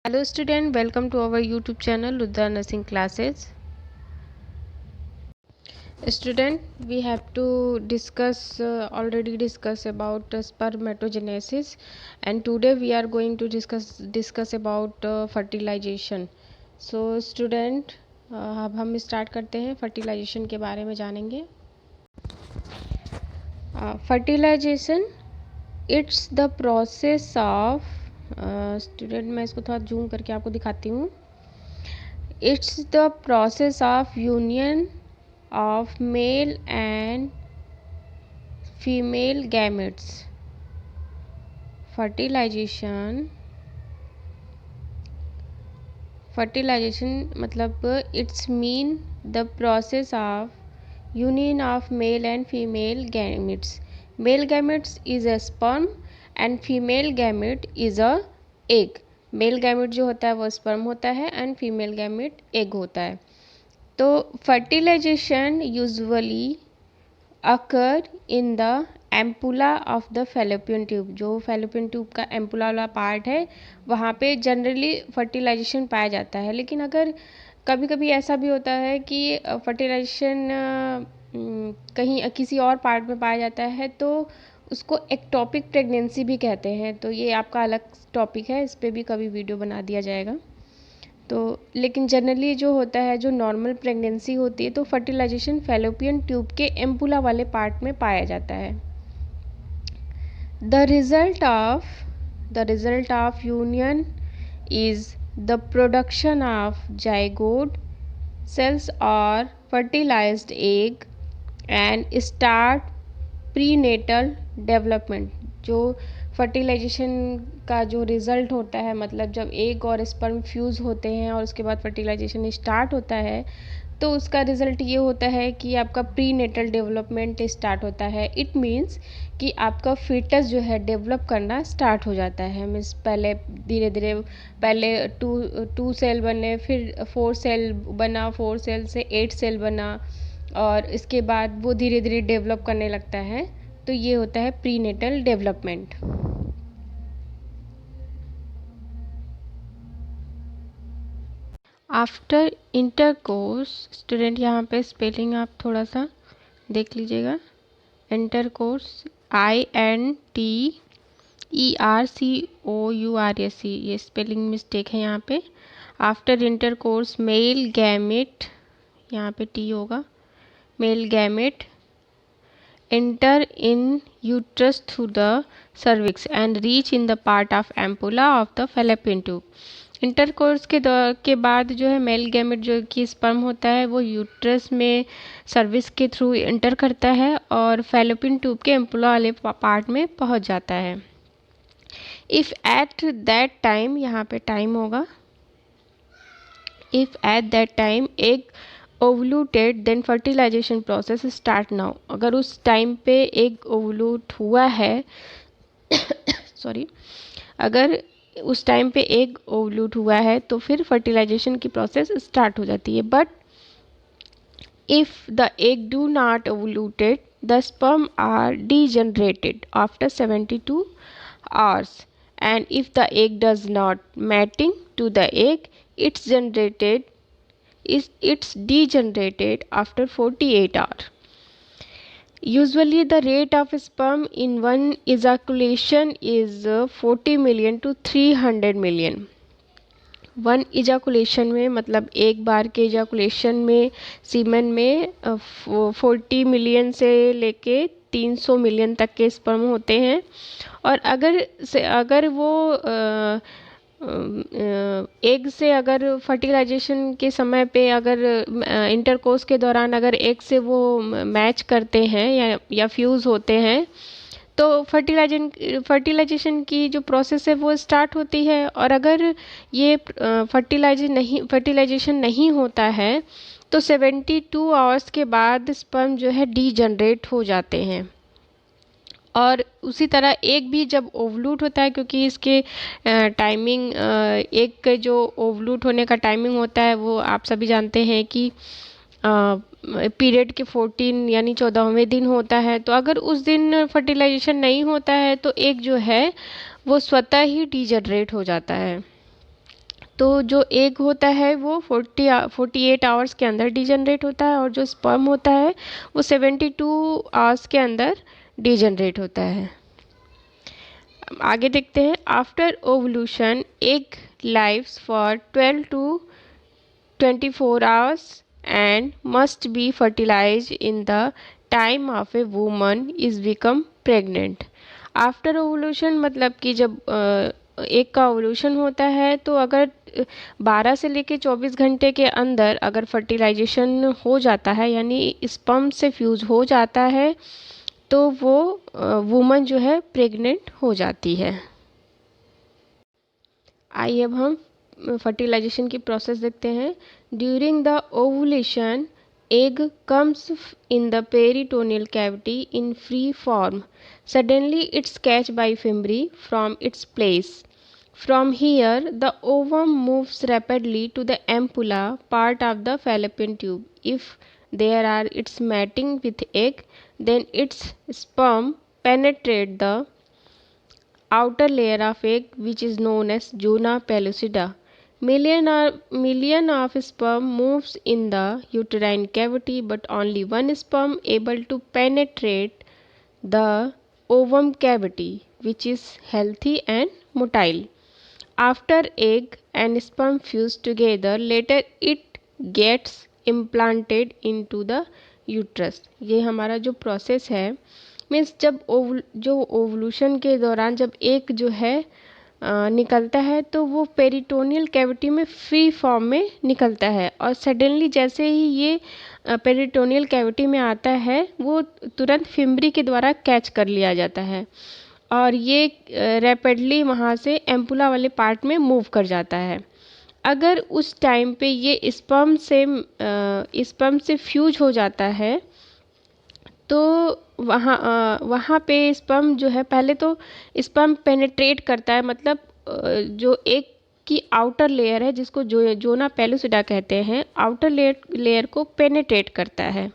Hello student, welcome to our YouTube channel Luddha Nursing Classes. Student, we have to already discuss about spermatogenesis, and today we are going to discuss about fertilization. So student, अब हम start करते हैं fertilisation के बारे में जानेंगे. Fertilization it's the process of student, मैं इसको थोड़ा जूम करके आपको दिखाती हूँ. It's the process of union of male and female gametes. fertilization मतलब it's mean the process of union of male and female gametes. Male gametes is a sperm and female gamete is a egg. Male gamete जो होता है वो sperm होता है and female gamete egg होता है. तो fertilization usually occur in the ampulla of the fallopian tube. जो फैलोपियन ट्यूब का एम्पुला वाला पार्ट है वहाँ पे जनरली फर्टिलाइजेशन पाया जाता है. लेकिन अगर कभी कभी ऐसा भी होता है कि फर्टिलाइजेशन कहीं किसी और पार्ट में पाया जाता है तो उसको एक्टोपिक प्रेगनेंसी भी कहते हैं. तो ये आपका अलग टॉपिक है, इस पर भी कभी वीडियो बना दिया जाएगा. तो लेकिन जनरली जो होता है, जो नॉर्मल प्रेगनेंसी होती है, तो फर्टिलाइजेशन फैलोपियन ट्यूब के एम्पुला वाले पार्ट में पाया जाता है. The result of union is the production of zygote cells और fertilized egg and start prenatal development. जो फर्टिलाइजेशन का जो रिज़ल्ट होता है, मतलब जब एग और स्पर्म फ्यूज़ होते हैं और उसके बाद फर्टिलाइजेशन स्टार्ट होता है, तो उसका रिज़ल्ट ये होता है कि आपका प्रीनेटल डेवलपमेंट स्टार्ट होता है. इट मीन्स कि आपका फीटस जो है डेवलप करना स्टार्ट हो जाता है. मीन्स पहले धीरे धीरे पहले टू सेल बने, फिर 4 सेल बना, 4 सेल से 8 सेल बना, और इसके बाद वो धीरे धीरे डेवलप करने लगता है. तो ये होता है prenatal development. After intercourse, student यहाँ पे स्पेलिंग आप थोड़ा सा देख लीजिएगा. इंटरकोर्स INTERCOURS, ये स्पेलिंग मिस्टेक है यहाँ पे. आफ्टर इंटरकोर्स मेल गैमेट, यहाँ पे टी होगा, male gamete enter in uterus through the cervix and reach in the part of ampulla of the fallopian tube. Intercourse के बाद जो है मेल गैमेट जो कि स्पर्म होता है वो यूट्रस में सर्विस के थ्रू इंटर करता है और फैलोपियन ट्यूब के एम्पुला वाले पार्ट में पहुंच जाता है. इफ़ एट दैट टाइम, यहाँ पे टाइम होगा, if at that time egg ovulated then fertilization process start now. अगर उस टाइम पे एग ओवल्यूट हुआ है सॉरी, अगर उस टाइम पे एग ओवल्यूट हुआ है तो फिर फर्टिलाइजेशन की प्रोसेस स्टार्ट हो जाती है. But if the egg do not ovulated the sperm are degenerated after 72 hours, and if the egg does not mating to the egg, it's degenerated after 48 hours. Usually the rate of sperm in one ejaculation is 40 million to 300 million. One ejaculation में मतलब एक बार के ejaculation में सीमेन में 40 million से लेके 300 million तक के स्पर्म होते हैं. और अगर वो एग से अगर फर्टिलाइजेशन के समय पे अगर इंटरकोर्स के दौरान अगर एग से वो मैच करते हैं या फ्यूज़ होते हैं तो फर्टिलाइजेशन की जो प्रोसेस है वो स्टार्ट होती है. और अगर ये फर्टिलाइजेशन नहीं होता है तो 72 आवर्स के बाद स्पर्म जो है डीजनरेट हो जाते हैं. और उसी तरह एग भी जब ओवल्यूट होता है, क्योंकि इसके टाइमिंग एग के जो ओवल्यूट होने का टाइमिंग होता है वो आप सभी जानते हैं कि पीरियड के 14 यानी 14वें दिन होता है. तो अगर उस दिन फर्टिलाइजेशन नहीं होता है तो एग जो है वो स्वतः ही डीजनरेट हो जाता है. तो जो एग होता है वो 48 आवर्स के अंदर डिजनरेट होता है, और जो स्पर्म होता है वो 72 आवर्स के अंदर डिजनरेट होता है। आगे देखते हैं। After ovulation egg lives for 12 to 24 hours and must be fertilized in the time of a woman is become pregnant. After ovulation मतलब कि जब एक का ओवल्यूशन होता है तो अगर 12 से लेके 24 घंटे के अंदर अगर फर्टिलाइजेशन हो जाता है, यानी स्पर्म से फ्यूज हो जाता है, तो वो वुमन जो है प्रेग्नेंट हो जाती है। आइए अब हम फर्टिलाइजेशन की प्रोसेस देखते हैं। During the ovulation egg comes in the peritoneal cavity in free form. Suddenly it's catched by fimbriae from its place. From here, the ovum moves rapidly to the ampulla part of the fallopian tube. If there are its mating with egg, then its sperm penetrate the outer layer of egg, which is known as zona pellucida. Million of sperm moves in the uterine cavity, but only one sperm able to penetrate the ovum cavity, which is healthy and motile. After egg and sperm fuse together, later it gets implanted into the uterus. ये हमारा जो process है, means जब ovulation के दौरान जब एक जो है निकलता है तो वो पेरिटोनियल कैविटी में फ्री फॉर्म में निकलता है, और सडनली जैसे ही ये पेरिटोनियल कैविटी में आता है वो तुरंत फिम्बरी के द्वारा कैच कर लिया जाता है, और ये रैपिडली वहाँ से एम्पुला वाले पार्ट में मूव कर जाता है। अगर उस टाइम पे ये स्पर्म से फ्यूज हो जाता है तो वहाँ पे स्पर्म जो है, पहले तो स्पर्म पेनिट्रेट करता है, मतलब जो एक की आउटर लेयर है जिसको जोना पेलुसिडा कहते हैं, आउटर लेयर को पेनिट्रेट करता है,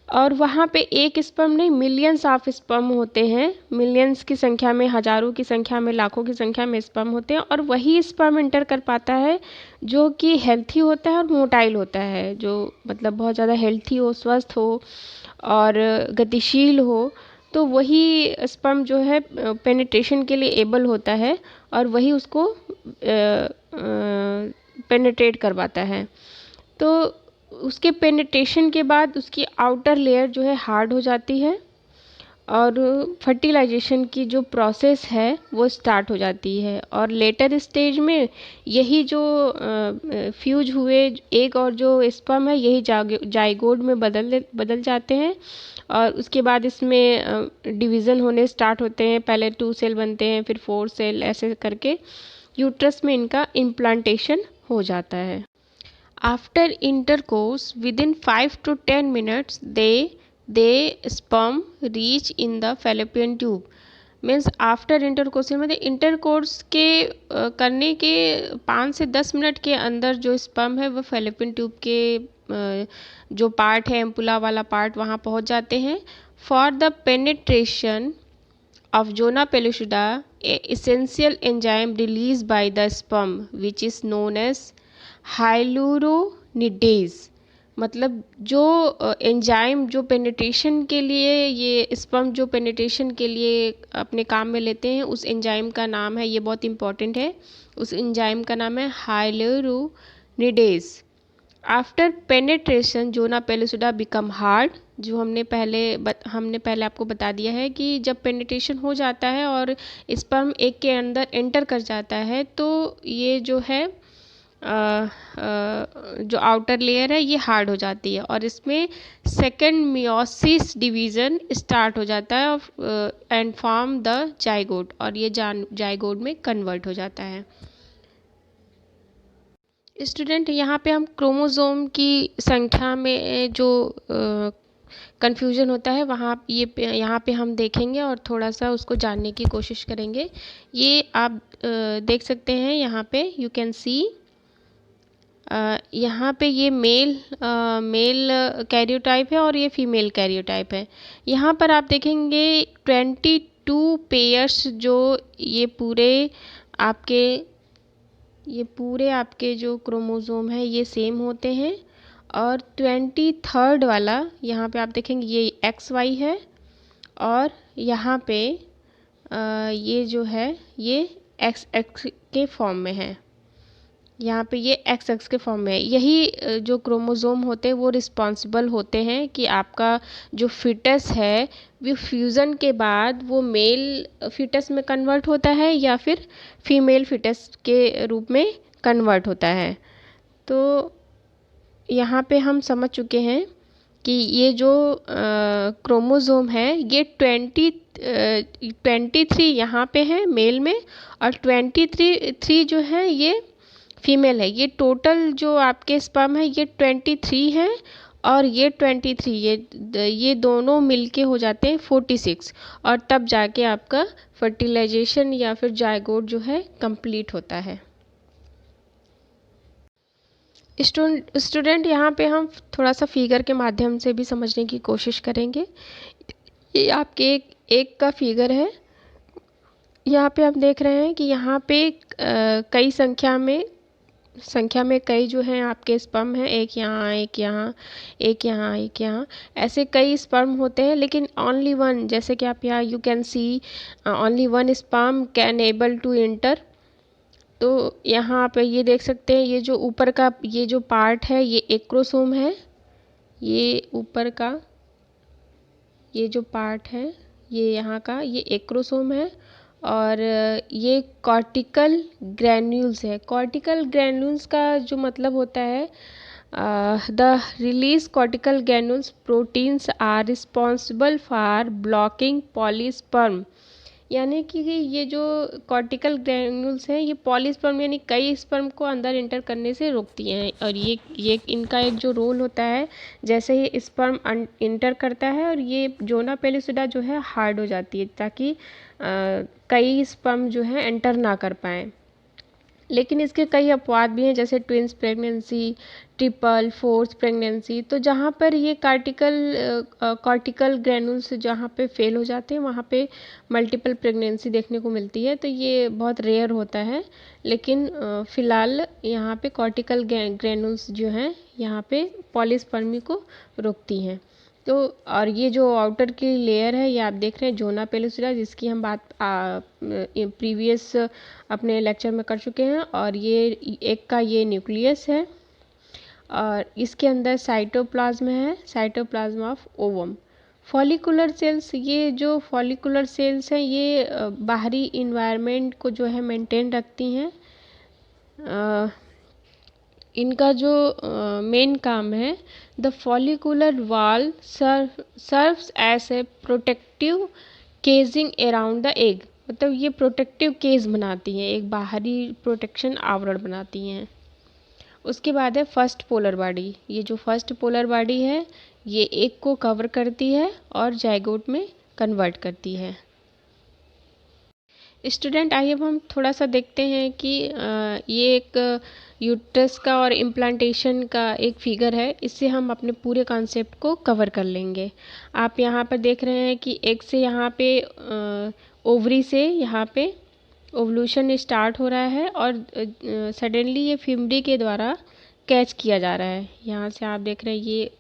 और वहाँ पे एक स्पर्म नहीं मिलियंस ऑफ स्पर्म होते हैं, मिलियंस की संख्या में, हजारों की संख्या में, लाखों की संख्या में स्पर्म होते हैं, और वही स्पर्म एंटर कर पाता है जो कि हेल्थी होता है और मोटाइल होता है, जो मतलब बहुत ज़्यादा हेल्थी हो, स्वस्थ हो और गतिशील हो, तो वही स्पर्म जो है पेनिट्रेशन के लिए एबल होता है और वही उसको पेनिट्रेट करवाता है। तो उसके पेनिट्रेशन के बाद उसकी आउटर लेयर जो है हार्ड हो जाती है और फर्टिलाइजेशन की जो प्रोसेस है वो स्टार्ट हो जाती है, और लेटर स्टेज में यही जो फ्यूज हुए एग और जो स्पर्म है यही जाइगोट में बदल जाते हैं, और उसके बाद इसमें डिवीज़न होने स्टार्ट होते हैं। पहले 2 सेल बनते हैं, फिर 4 सेल, ऐसे करके यूट्रस में इनका इम्प्लांटेशन हो जाता है। After intercourse, within 5 to 10 minutes, they sperm reach in the fallopian tube. Means after intercourse मतलब इंटरकोर्स के करने के 5 से 10 मिनट के अंदर जो स्पर्म है वो फैलोपियन ट्यूब के जो पार्ट है, एम्पुला वाला पार्ट, वहाँ पहुँच जाते हैं। For the penetration of zona pellucida, a essential enzyme released by the sperm which is known as hyaluronidase, मतलब जो एंजाइम जो पेनिट्रेशन के लिए, ये स्पर्म जो पेनिट्रेशन के लिए अपने काम में लेते हैं, उस एंजाइम का नाम है, ये बहुत इंपॉर्टेंट है, उस एंजाइम का नाम है hyaluronidase. After penetration zona pellucida become hard, जो हमने पहले आपको बता दिया है कि जब पेनिट्रेशन हो जाता है और स्पर्म एक के अंदर एंटर कर जाता है तो ये जो है जो आउटर लेयर है ये हार्ड हो जाती है, और इसमें सेकेंड मियोसिस डिवीज़न स्टार्ट हो जाता है एंड फॉर्म द जाइगोट, और ये जाइगोट में कन्वर्ट हो जाता है। स्टूडेंट, यहाँ पे हम क्रोमोसोम की संख्या में जो कन्फ्यूज़न होता है यहाँ पे हम देखेंगे और थोड़ा सा उसको जानने की कोशिश करेंगे। ये आप देख सकते हैं, यहाँ पे यू कैन सी, यहाँ पे ये मेल कैरियोटाइप है और ये फीमेल कैरियोटाइप है। यहाँ पर आप देखेंगे 22 पेयर्स जो ये पूरे आपके ये पूरे आपके जो क्रोमोज़ोम है ये सेम होते हैं। और 23rd वाला यहाँ पे आप देखेंगे ये XY है, और यहाँ पे ये जो है ये XX के फॉर्म में है। यहाँ पे ये XX के फॉर्म में है। यही जो क्रोमोज़ोम होते हैं वो रिस्पॉन्सिबल होते हैं कि आपका जो फिटस है वो फ्यूज़न के बाद वो मेल फिटस में कन्वर्ट होता है या फिर फीमेल फिटस के रूप में कन्वर्ट होता है। तो यहाँ पे हम समझ चुके हैं कि ये जो क्रोमोज़ोम है ये 23 यहाँ पे है मेल में, और 23 जो है ये फीमेल है। ये टोटल जो आपके स्पर्म है ये 23 है, और ये 23 ये दोनों मिलके हो जाते हैं 46, और तब जाके आपका फर्टिलाइजेशन या फिर जायगोट जो है कंप्लीट होता है। स्टूडेंट यहाँ पे हम थोड़ा सा फिगर के माध्यम से भी समझने की कोशिश करेंगे। ये आपके एक का फिगर है। यहाँ पे आप देख रहे हैं कि यहाँ पे कई संख्या में कई जो हैं आपके स्पर्म हैं, एक यहाँ एक यहाँ एक यहाँ एक यहाँ, ऐसे कई स्पर्म होते हैं, लेकिन ओनली वन, जैसे कि आप यहाँ you can see only one sperm can able to enter. तो यहाँ पे ये देख सकते हैं ये जो ऊपर का ये जो पार्ट है ये एक्रोसोम है। ये ऊपर का ये जो पार्ट है ये यहाँ का ये एक्रोसोम है, और ये कॉर्टिकल ग्रैन्यूल्स है। कॉर्टिकल ग्रैन्यूल्स का जो मतलब होता है the release cortical granules proteins are responsible for blocking polyspermy, यानी कि ये जो कॉर्टिकल ग्रैन्यूल्स हैं ये पॉलीस्पर्म यानी कई स्पर्म को अंदर इंटर करने से रोकती हैं। और ये इनका एक जो रोल होता है, जैसे ही स्पर्म इंटर करता है और ये जोना पेलिसिडा जो है हार्ड हो जाती है ताकि कई स्पर्म जो है एंटर ना कर पाएँ। लेकिन इसके कई अपवाद भी हैं, जैसे twins pregnancy, triple fourth pregnancy. तो जहाँ पर ये कॉर्टिकल ग्रैन्यूल्स जहाँ पे फेल हो जाते हैं वहाँ पे मल्टीपल प्रेगनेंसी देखने को मिलती है। तो ये बहुत रेयर होता है, लेकिन फ़िलहाल यहाँ पे कॉर्टिकल ग्रैन्यूल्स जो हैं यहाँ पे पॉलीस्पर्मी को रोकती हैं। तो और ये जो आउटर की लेयर है ये आप देख रहे हैं जोना पेलिसिडा, जिसकी हम बात प्रीवियस अपने लेक्चर में कर चुके हैं। और ये एक का ये न्यूक्लियस है, और इसके अंदर साइटोप्लाज्म है, cytoplasm of ovum. Follicular cells, ये जो फॉलिकुलर सेल्स हैं ये बाहरी इन्वायरमेंट को जो है मेंटेन रखती हैं। इनका जो मेन काम है, the follicular wall serves as a protective caging around the egg, मतलब ये प्रोटेक्टिव केज बनाती हैं, एक बाहरी प्रोटेक्शन आवरण बनाती हैं। उसके बाद है फर्स्ट पोलर बॉडी। ये जो फर्स्ट पोलर बॉडी है ये एग को कवर करती है और जाइगोट में कन्वर्ट करती है। स्टूडेंट आइए अब हम थोड़ा सा देखते हैं कि ये एक यूट्रस का और इम्प्लांटेशन का एक फिगर है, इससे हम अपने पूरे कॉन्सेप्ट को कवर कर लेंगे। आप यहाँ पर देख रहे हैं कि एग से यहाँ पे ओवरी से यहाँ पे ओवल्यूशन स्टार्ट हो रहा है, और सडनली ये फिमरी के द्वारा कैच किया जा रहा है। यहाँ से आप देख रहे हैं ये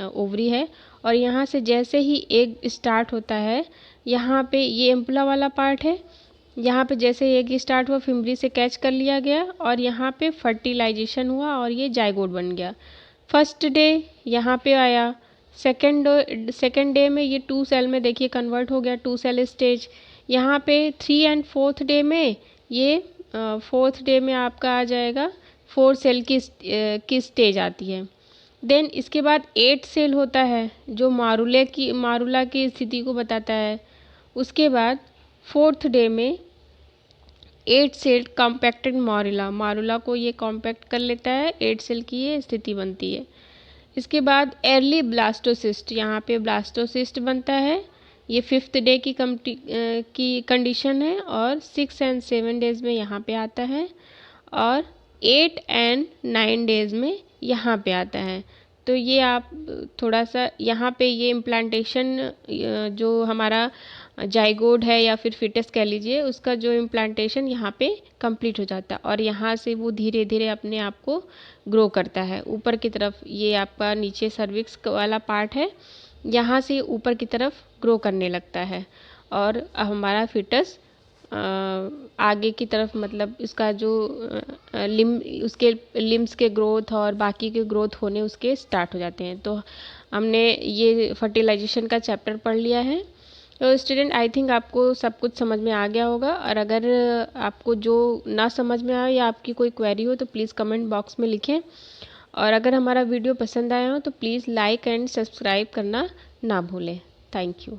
ओवरी है, और यहाँ से जैसे ही एग स्टार्ट होता है यहाँ पे ये एम्पुला वाला पार्ट है, यहाँ पे जैसे एग स्टार्ट हुआ फिमरी से कैच कर लिया गया, और यहाँ पे फर्टिलाइजेशन हुआ और ये जाइगोट बन गया। फर्स्ट डे यहाँ पे आया, सेकेंड डे में ये 2 सेल में देखिए कन्वर्ट हो गया, 2 सेल स्टेज। यहाँ पे 3 एंड 4th डे में ये 4th डे में आपका आ जाएगा 4 सेल की स्टेज आती है। देन इसके बाद 8 सेल होता है जो मारुला की स्थिति को बताता है। उसके बाद 4th डे में 8 सेल कॉम्पैक्टेड मारुला को ये कॉम्पैक्ट कर लेता है, 8 सेल की ये स्थिति बनती है। इसके बाद अर्ली ब्लास्टोसिस्ट, यहाँ पे ब्लास्टोसिस्ट बनता है, ये 5th डे की कंडीशन है, और 6 एंड 7 डेज़ में यहाँ पे आता है, और 8 एंड 9 डेज़ में यहाँ पे आता है। तो ये आप थोड़ा सा यहाँ पे ये इम्प्लांटेशन जो हमारा जाइगोड है या फिर फिटस कह लीजिए, उसका जो इम्प्लांटेशन यहाँ पे कंप्लीट हो जाता है और यहाँ से वो धीरे धीरे अपने आप को ग्रो करता है ऊपर की तरफ। ये आपका नीचे सर्विक्स वाला पार्ट है, यहाँ से ऊपर की तरफ ग्रो करने लगता है और हमारा फिटस आगे की तरफ, मतलब इसका जो उसके लिम्स के ग्रोथ और बाकी के ग्रोथ होने उसके स्टार्ट हो जाते हैं। तो हमने ये फर्टिलाइजेशन का चैप्टर पढ़ लिया है। तो स्टूडेंट, आई थिंक आपको सब कुछ समझ में आ गया होगा, और अगर आपको जो ना समझ में आए या आपकी कोई क्वेरी हो तो प्लीज़ कमेंट बॉक्स में लिखें। और अगर हमारा वीडियो पसंद आया हो तो प्लीज़ लाइक एंड सब्सक्राइब करना ना भूलें। Thank you.